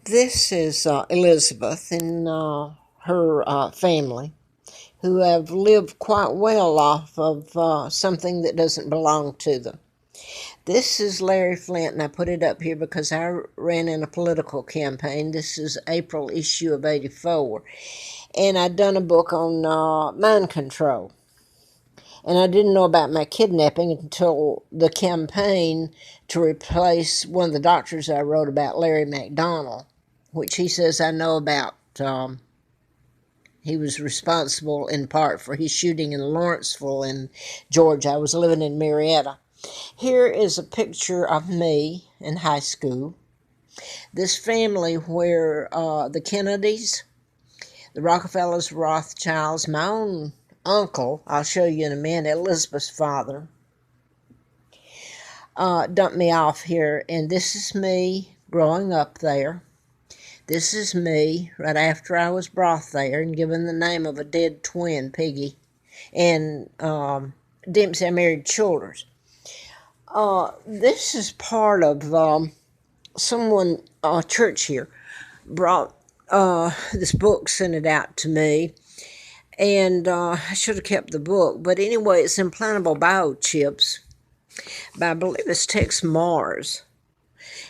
This is Elizabeth and her family, who have lived quite well off of something that doesn't belong to them. This is Larry Flint, and I put it up here because I ran in a political campaign. This is April issue of '84, and I'd done a book on mind control. And I didn't know about my kidnapping until the campaign to replace one of the doctors I wrote about, Larry McDonald, which he says I know about. He was responsible in part for his shooting in Lawrenceville in Georgia. I was living in Marietta. Here is a picture of me in high school. This family where the Kennedys, the Rockefellers, Rothschilds, my own uncle, I'll show you in a minute, Elizabeth's father, dumped me off here. And this is me growing up there. This is me right after I was brought there and given the name of a dead twin, Piggy, and Dempsey. I married Childers. This is part of someone, a church here, brought this book, sent it out to me, and I should have kept the book. But anyway, it's implantable biochips by, I believe it's Tex Mars.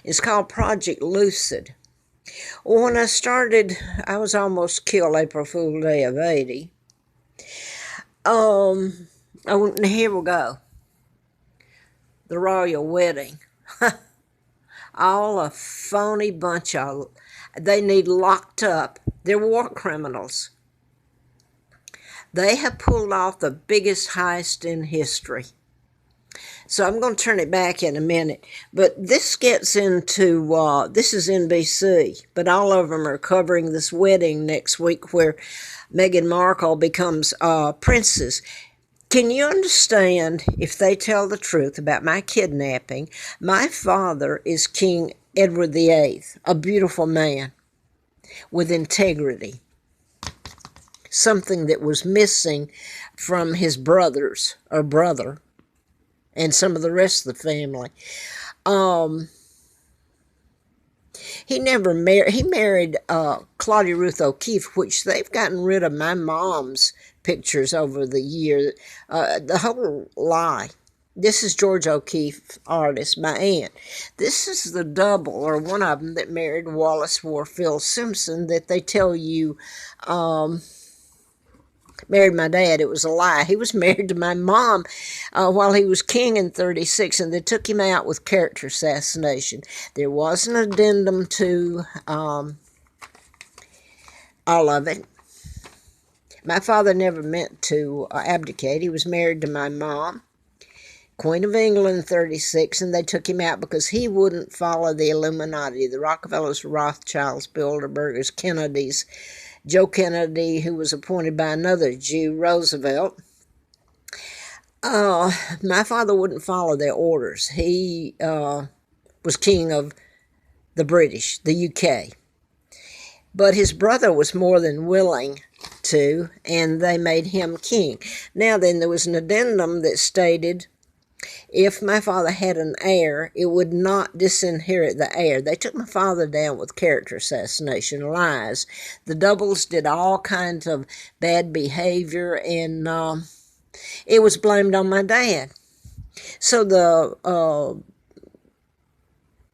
It's called Project Lucid. Well, when I started, I was almost killed April Fool Day of '80. Oh, here we go. The royal wedding. All a phony bunch of, they need locked up. They're war criminals. They have pulled off the biggest heist in history. So I'm going to turn it back in a minute. But this gets into, this is NBC, but all of them are covering this wedding next week where Meghan Markle becomes princess. Can you understand if they tell the truth about my kidnapping? My father is King Edward VIII, a beautiful man with integrity, something that was missing from his brothers or brother and some of the rest of the family. He never married. He married Claudia Ruth O'Keefe, which they've gotten rid of my mom's pictures over the year. The whole lie. This is George O'Keefe, artist, my aunt. This is the double, or one of them, that married Wallace Warfield Simpson that they tell you married my dad. It was a lie. He was married to my mom while he was king in '36, and they took him out with character assassination. There was an addendum to all of it. My father never meant to abdicate. He was married to my mom, Queen of England in '36, and they took him out because he wouldn't follow the Illuminati, the Rockefellers, Rothschilds, Bilderbergers, Kennedys, Joe Kennedy, who was appointed by another Jew, Roosevelt. My father wouldn't follow their orders. He was king of the British, the UK. But his brother was more than willing to, and they made him king. Now then, there was an addendum that stated if my father had an heir, it would not disinherit the heir. They took my father down with character assassination, lies. The doubles did all kinds of bad behavior, and it was blamed on my dad. So the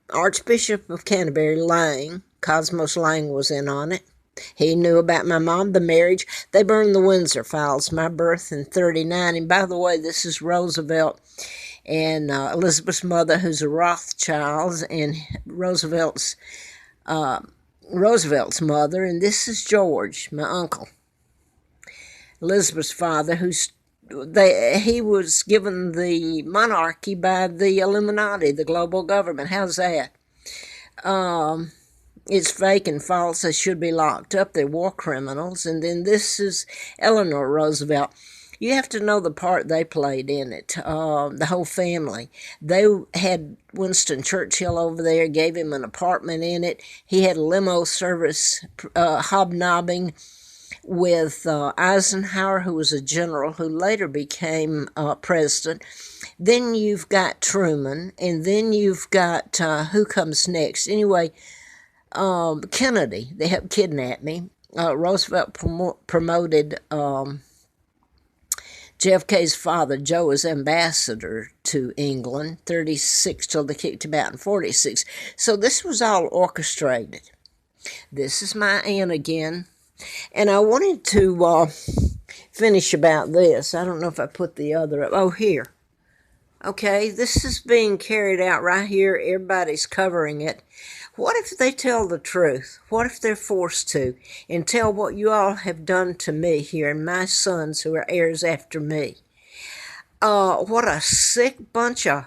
Archbishop of Canterbury, Lang, Cosmos Lang was in on it. He knew about my mom, the marriage. They burned the Windsor files, my birth in '39. And by the way, this is Roosevelt and Elizabeth's mother, who's a Rothschild, and Roosevelt's mother. And this is George, my uncle, Elizabeth's father, he was given the monarchy by the Illuminati, the global government. How's that? It's fake and false. They should be locked up. They're war criminals. And then this is Eleanor Roosevelt. You have to know the part they played in it, the whole family. They had Winston Churchill over there, gave him an apartment in it. He had a limo service hobnobbing with Eisenhower, who was a general who later became president. Then you've got Truman, and then you've got who comes next? Anyway, Kennedy, they helped kidnap me. Roosevelt promoted JFK's father, Joe, as ambassador to England, 36 till they kicked him out in 46. So this was all orchestrated. This is my aunt again. And I wanted to finish about this. I don't know if I put the other up. Oh, here. Okay, this is being carried out right here. Everybody's covering it. What if they tell the truth? What if they're forced to and tell what you all have done to me here and my sons who are heirs after me? What a sick bunch of...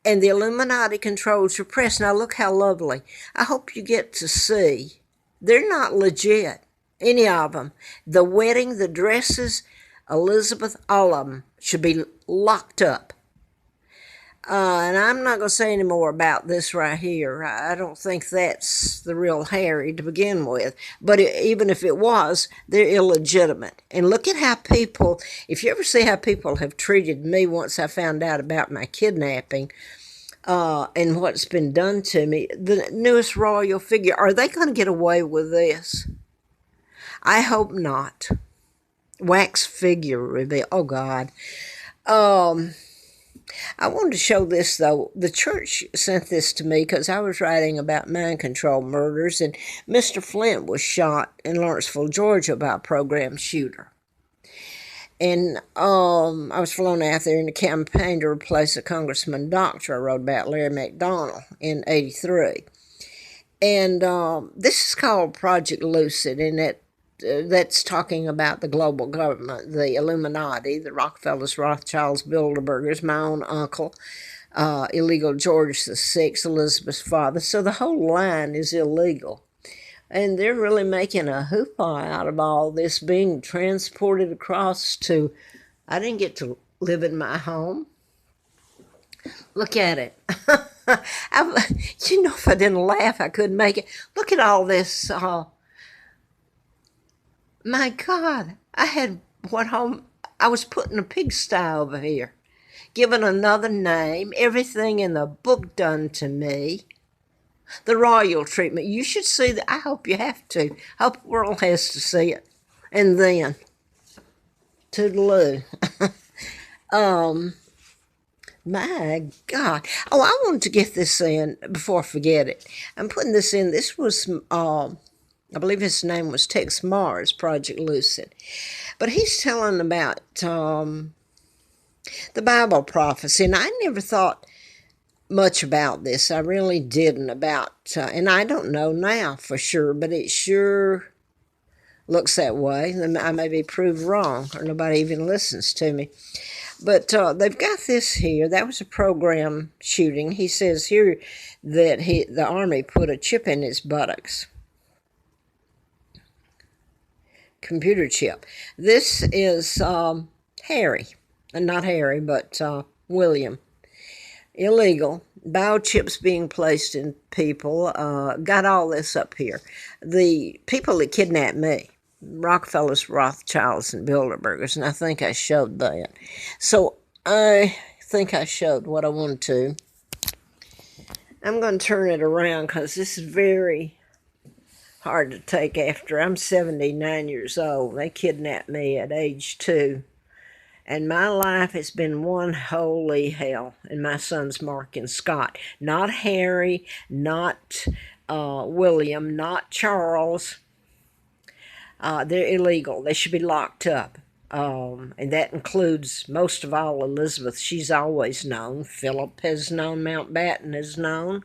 And the Illuminati controls your press. Now look how lovely. I hope you get to see. They're not legit, any of them. The wedding, the dresses, Elizabeth, all of them should be locked up. And I'm not going to say any more about this right here. I don't think that's the real Harry to begin with. But even if it was, they're illegitimate. And look at how people, if you ever see how people have treated me once I found out about my kidnapping and what's been done to me, the newest royal figure, are they going to get away with this? I hope not. Wax figure reveal. Oh, God. I wanted to show this, though. The church sent this to me because I was writing about mind control murders, and Mr. Flint was shot in Lawrenceville, Georgia by a program shooter. And I was flown out there in a campaign to replace a congressman doctor I wrote about, Larry McDonald, in 83. And this is called Project Lucid, and that's talking about the global government, the Illuminati, the Rockefellers, Rothschilds, Bilderbergers, my own uncle, illegal George VI, Elizabeth's father. So the whole line is illegal. And they're really making a hoopla out of all this being transported across to... I didn't get to live in my home. Look at it. If I didn't laugh, I couldn't make it. Look at all this... My God, I had what home... I was put in a pigsty over here, given another name, everything in the book done to me. The royal treatment. You should see that. I hope you have to. I hope the world has to see it. And then, toodaloo. My God. Oh, I wanted to get this in before I forget it. I'm putting this in. This was... I believe his name was Tex Mars, Project Lucid. But he's telling about the Bible prophecy. And I never thought much about this. I really didn't about, and I don't know now for sure, but it sure looks that way. I may be proved wrong, or nobody even listens to me. But they've got this here. That was a program shooting. He says here that the Army put a chip in his buttocks. Computer chip. This is Harry, not Harry, but William. Illegal. Biochips being placed in people. Got all this up here. The people that kidnapped me, Rockefellers, Rothschilds, and Bilderbergers, and I think I showed that. So I think I showed what I wanted to. I'm going to turn it around because this is very hard to take after. I'm 79 years old. They kidnapped me at age 2. And my life has been one holy hell. And my sons, Mark and Scott. Not Harry, not William, not Charles. They're illegal. They should be locked up. And that includes, most of all, Elizabeth. She's always known. Philip has known. Mountbatten has known.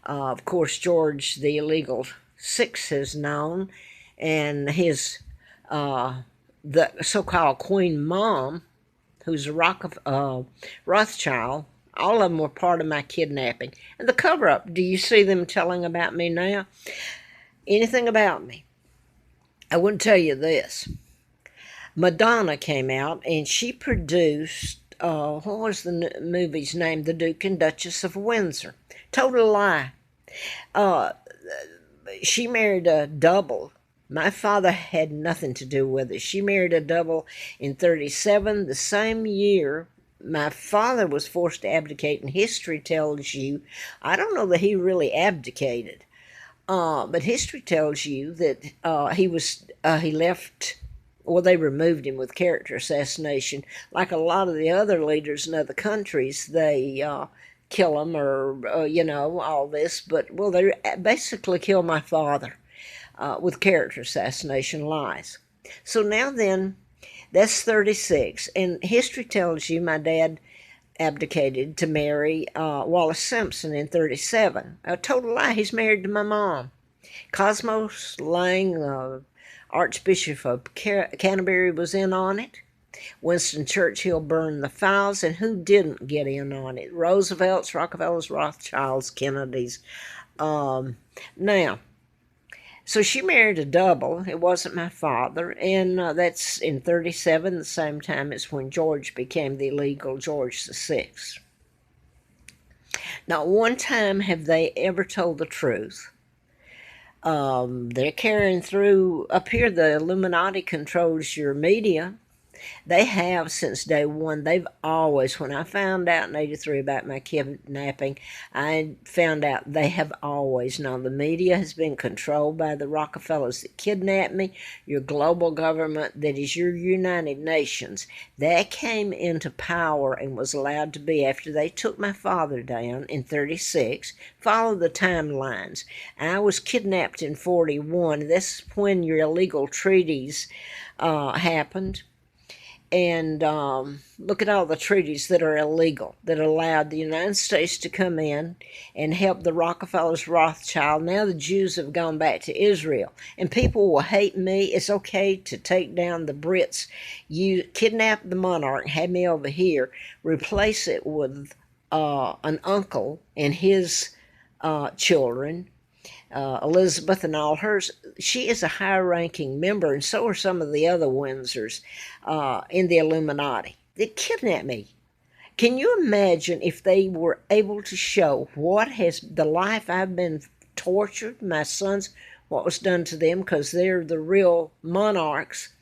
Of course, George, the illegal 6 has known, and his the so-called Queen Mom, who's a Rothschild, all of them were part of my kidnapping. And the cover-up, do you see them telling about me now? Anything about me? I wouldn't tell you this. Madonna came out, and she produced, what was the movie's name? The Duke and Duchess of Windsor. Total lie. She married a double. My father had nothing to do with it. She married a double in 1937, the same year my father was forced to abdicate, and history tells you, I don't know that he really abdicated. But history tells you that he left. Well, they removed him with character assassination. Like a lot of the other leaders in other countries, they kill him or all this. But well, they basically killed my father with character assassination lies. So now then, that's 36, and history tells you my dad abdicated to marry Wallace Simpson in 37. A total lie. He's married to my mom. Cosmos Lang, Archbishop of Canterbury, was in on it. Winston Churchill burned the files, and who didn't get in on it? Roosevelt's, Rockefellers, Rothschilds, Kennedys. Now, so she married a double. It wasn't my father, and that's in 37, the same time as when George became the legal George VI. Not one time have they ever told the truth. They're carrying through. Up here, the Illuminati controls your media. They have since day one. They've always, when I found out in 83 about my kidnapping, I found out they have always known. The media has been controlled by the Rockefellers that kidnapped me, your global government, that is your United Nations. That came into power and was allowed to be after they took my father down in 36. Follow the timelines. I was kidnapped in 41. This is when your illegal treaties happened. And look at all the treaties that are illegal, that allowed the United States to come in and help the Rockefellers, Rothschild. Now the Jews have gone back to Israel. And people will hate me. It's okay to take down the Brits. You kidnap the monarch, have me over here, replace it with an uncle and his children, Elizabeth and all hers. She is a high-ranking member, and so are some of the other Windsors in the Illuminati. They kidnapped me. Can you imagine if they were able to show what has the life I've been tortured, my sons, what was done to them, because they're the real monarchs.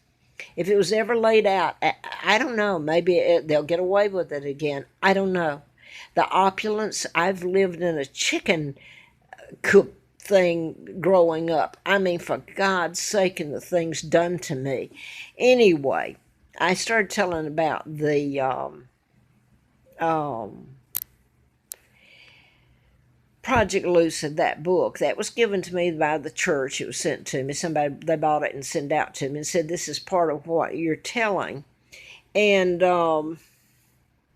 If it was ever laid out, I don't know, maybe they'll get away with it again. I don't know. The opulence, I've lived in a chicken coop thing growing up. I mean, for God's sake, and the things done to me. Anyway, I started telling about the Project Lucid, that book that was given to me by the church. It was sent to me. Somebody, they bought it and sent it out to me and said, this is part of what you're telling. And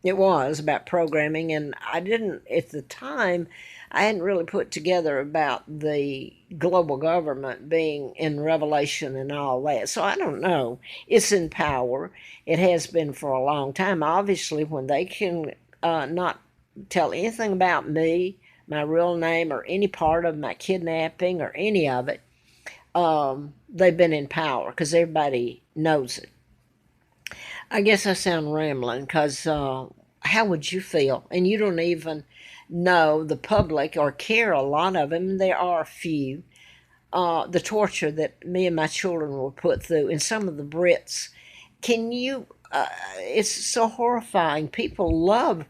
it was about programming, and I didn't, at the time, I hadn't really put together about the global government being in Revelation and all that. So I don't know. It's in power. It has been for a long time. Obviously, when they can not tell anything about me, my real name, or any part of my kidnapping or any of it, they've been in power because everybody knows it. I guess I sound rambling because how would you feel? And you don't even know the public or care, a lot of them. There are a few. The torture that me and my children were put through, and some of the Brits. Can you? It's so horrifying. People love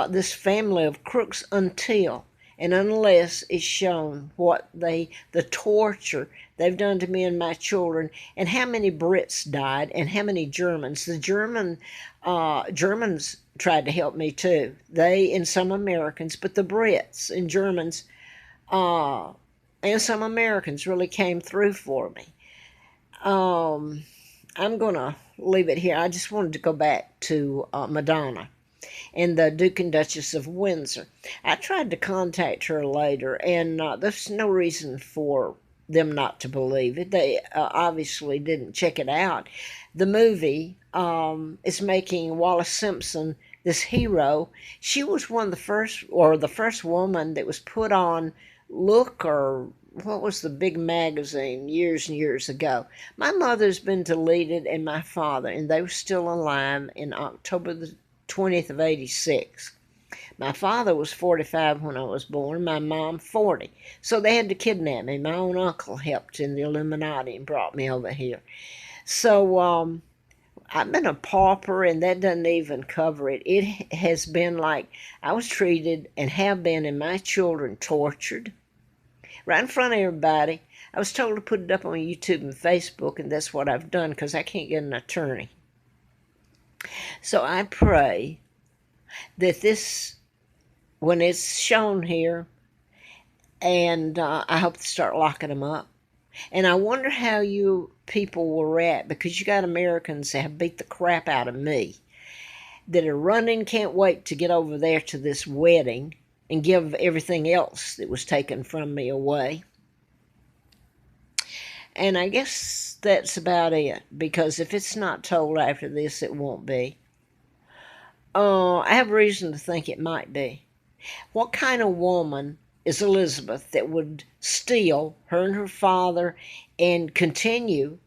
this family of crooks until and unless it's shown what the torture they've done to me and my children, and how many Brits died, and how many Germans. The Germans tried to help me too. They and some Americans, but the Brits and Germans and some Americans really came through for me. I'm going to leave it here. I just wanted to go back to Madonna and the Duke and Duchess of Windsor. I tried to contact her later, and there's no reason for them not to believe it. They obviously didn't check it out. The movie is making Wallace Simpson this hero. She was one of the first, or the first woman that was put on Look, or what was the big magazine years and years ago. My mother's been deleted, and my father, and they were still alive in October the 20th of 86. My father was 45 when I was born, my mom 40. So they had to kidnap me. My own uncle helped in the Illuminati and brought me over here. So I've been a pauper, and that doesn't even cover it. It has been like I was treated, and have been, and my children tortured. right in front of everybody. I was told to put it up on YouTube and Facebook, and that's what I've done because I can't get an attorney. So I pray that this, when it's shown here, and I hope to start locking them up. And I wonder how you people will react, because you got Americans that have beat the crap out of me that are running, can't wait to get over there to this wedding and give everything else that was taken from me away. And I guess that's about it, because if it's not told after this, it won't be. I have reason to think it might be. What kind of woman is Elizabeth that would steal her and her father and continue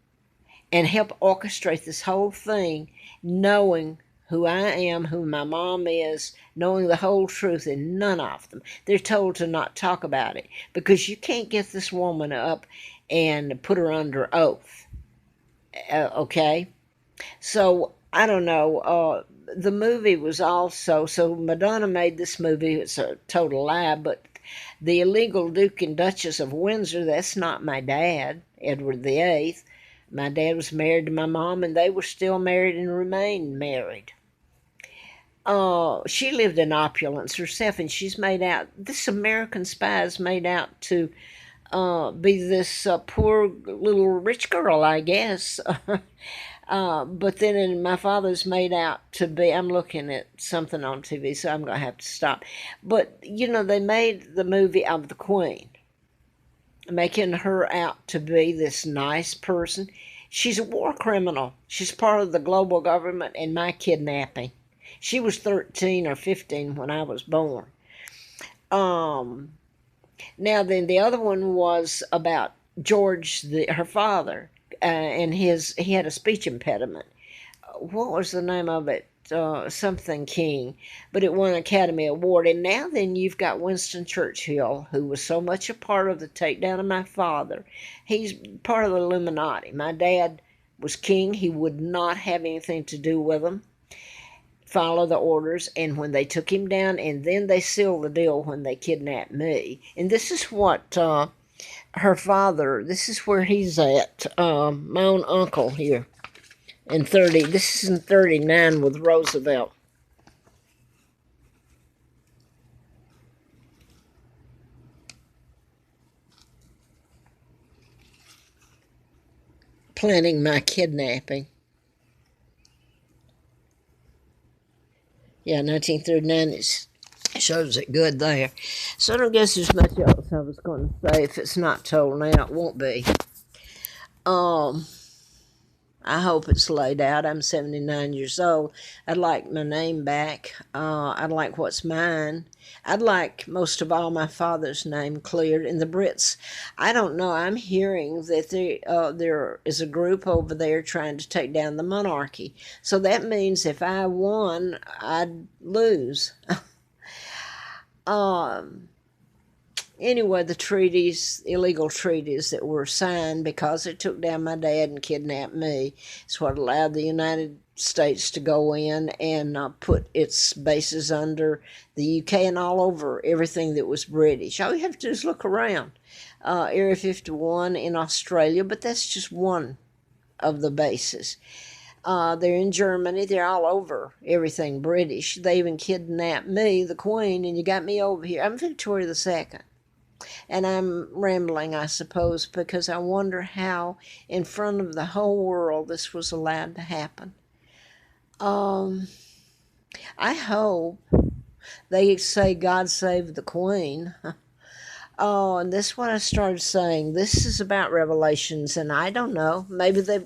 and help orchestrate this whole thing, knowing who I am, who my mom is, knowing the whole truth, and none of them? They're told to not talk about it because you can't get this woman up and put her under oath. Okay? So, I don't know. The movie was also, so Madonna made this movie. It's a total lie, but the illegal Duke and Duchess of Windsor, that's not my dad, Edward VIII. My dad was married to my mom, and they were still married and remained married. She lived in opulence herself, and she's made out, this American Spy is made out to be this poor little rich girl, I guess. But then my father's made out to be, I'm looking at something on TV, so I'm going to have to stop. But, they made the movie of the Queen, making her out to be this nice person. She's a war criminal. She's part of the global government and my kidnapping. She was 13 or 15 when I was born. Now then, the other one was about George, her father. And he had a speech impediment. What was the name of it? Something King, but it won an Academy Award. And now then you've got Winston Churchill, who was so much a part of the takedown of my father. He's part of the Illuminati. My dad was king. He would not have anything to do with them. Follow the orders. And when they took him down, and then they sealed the deal when they kidnapped me. And this is what... her father, this is where he's at, my own uncle here, this is in 39 with Roosevelt. Planning my kidnapping. Yeah, 1939 is... shows it good there. So I don't guess there's much else I was going to say. If it's not told now, it won't be. I hope it's laid out. I'm 79 years old. I'd like my name back. I'd like what's mine. I'd like most of all my father's name cleared. And the Brits, I don't know. I'm hearing that there is a group over there trying to take down the monarchy. So that means if I won, I'd lose. Anyway, the treaties, illegal treaties that were signed because it took down my dad and kidnapped me, is what allowed the United States to go in and put its bases under the UK and all over everything that was British. All you have to do is look around. Area 51 in Australia, but that's just one of the bases. They're in Germany. They're all over everything British. They even kidnapped me, the Queen, and you got me over here. I'm Victoria II. And I'm rambling, I suppose, because I wonder how in front of the whole world this was allowed to happen. I hope they say God save the Queen. Oh, and this is what I started saying. This is about Revelations, and I don't know. Maybe they've